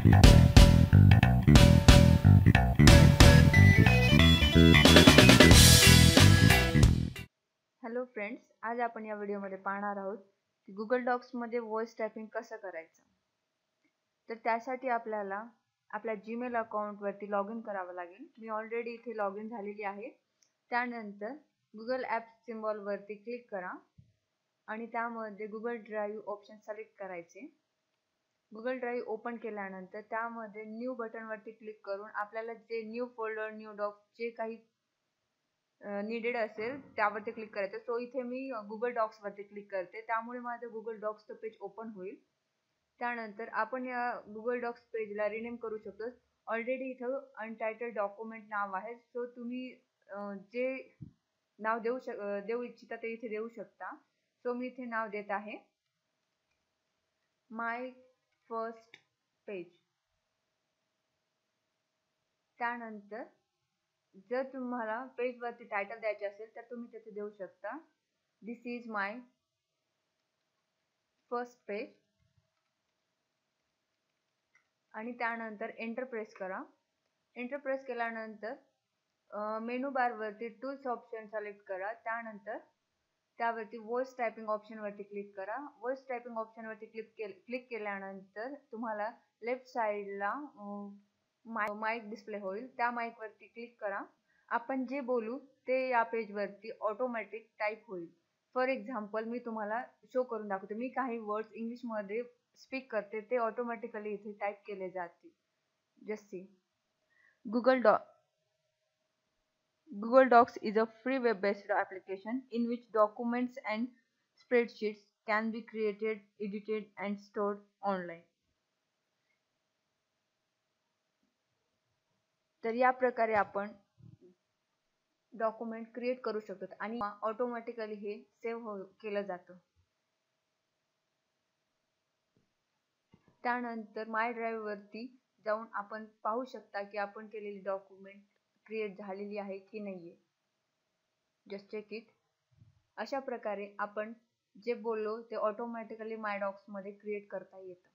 Hello friends, आज आपण या व्हिडिओमध्ये पाहणार आहोत की गुगल डॉक्समध्ये व्हॉइस टायपिंग कसं करायचं. तर त्यासाठी आपल्याला आपल्या जीमेल अकाउंटवरती लॉग इन करावं लागेल. मी ऑलरेडी इथे लॉग इन झालेली आहे. त्यानंतर गुगल ॲप सिम्बॉलवरती क्लिक करा आणि त्यामध्ये गुगल ड्राईव्ह ऑप्शन सिलेक्ट करायचे. गुगल ड्राईव्ह ओपन केल्यानंतर त्यामध्ये न्यू बटनवरती क्लिक करून आपल्याला जे न्यू फोल्डर, न्यू डॉक्स जे काही नीडेड असेल त्यावरती क्लिक करायचं. सो इथे मी गुगल डॉक्स वरती क्लिक करते, त्यामुळे माझं गुगल डॉक्सचं पेज ओपन होईल. त्यानंतर आपण या गुगल डॉक्स पेजला रिनेम करू शकतो. ऑलरेडी इथं अनटायटल्ड डॉक्युमेंट नाव आहे, सो तुम्ही जे नाव देऊ इच्छिता ते इथे देऊ शकता. सो मी इथे नाव देत आहे माय फर्स्ट पेज. त्यानंतर जर तुम्हाला पेज वरती टायटल द्यायचे असेल तर तुम्ही तिथे देऊ शकता दिस इज माय फर्स्ट पेज आणि त्यानंतर एंटर प्रेस करा. एंटर प्रेस केल्यानंतर मेनू बार वरती टूल्स ऑप्शन सिलेक्ट करा. त्यानंतर त्यावरती व्हॉइस टायपिंग ऑप्शन वरती क्लिक करा. व्हॉइस टायपिंग ऑप्शन वरती क्लिक केल्यानंतर तुम्हाला लेफ्ट साइडला माईक डिस्प्ले होईल. त्या माईक वरती क्लिक करा. आपण जे बोलू ते या पेज वरती ऑटोमॅटिक टाइप होईल. फॉर एक्झाम्पल मी तुम्हाला शो करून दाखवते. मी काही वर्ड्स इंग्लिश मध्ये स्पीक करते, ते ऑटोमॅटिकली इथे टाइप केले जातील. Just see. Google Docs is a free web-based application in which documents and spreadsheets can be created, edited, and stored online. तर या प्रकारे आपण डॉक्युमेंट क्रिएट करू शकतो आणि ऑटोमॅटिकली हे सेव्ह केलं जातं. त्यानंतर माय ड्राईव्ह वरती जाऊन आपण पाहू शकता की आपण केलेली डॉक्युमेंट क्रिएट झालेली आहे की नाहीये. Just check it. अशा प्रकारे आपण जे बोललो ते ऑटोमॅटिकली माय डॉक्स मध्ये क्रिएट करता येतं.